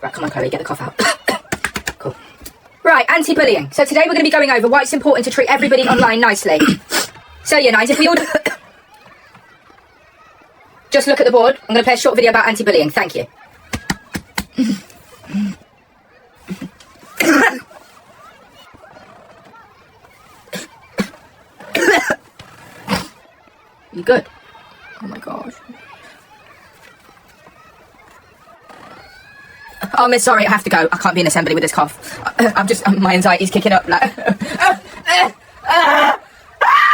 Right, come on, Chloe, get the cough out. Cool. Right, anti-bullying. So today we're going to be going over why it's important to treat everybody online nicely. So, Year 9s, if we all... Just look at the board. I'm going to play a short video about anti-bullying. Thank you. You good? Oh my gosh. Oh, Miss, sorry, I have to go. I can't be in assembly with this cough. I'm just, my anxiety's kicking up. Like,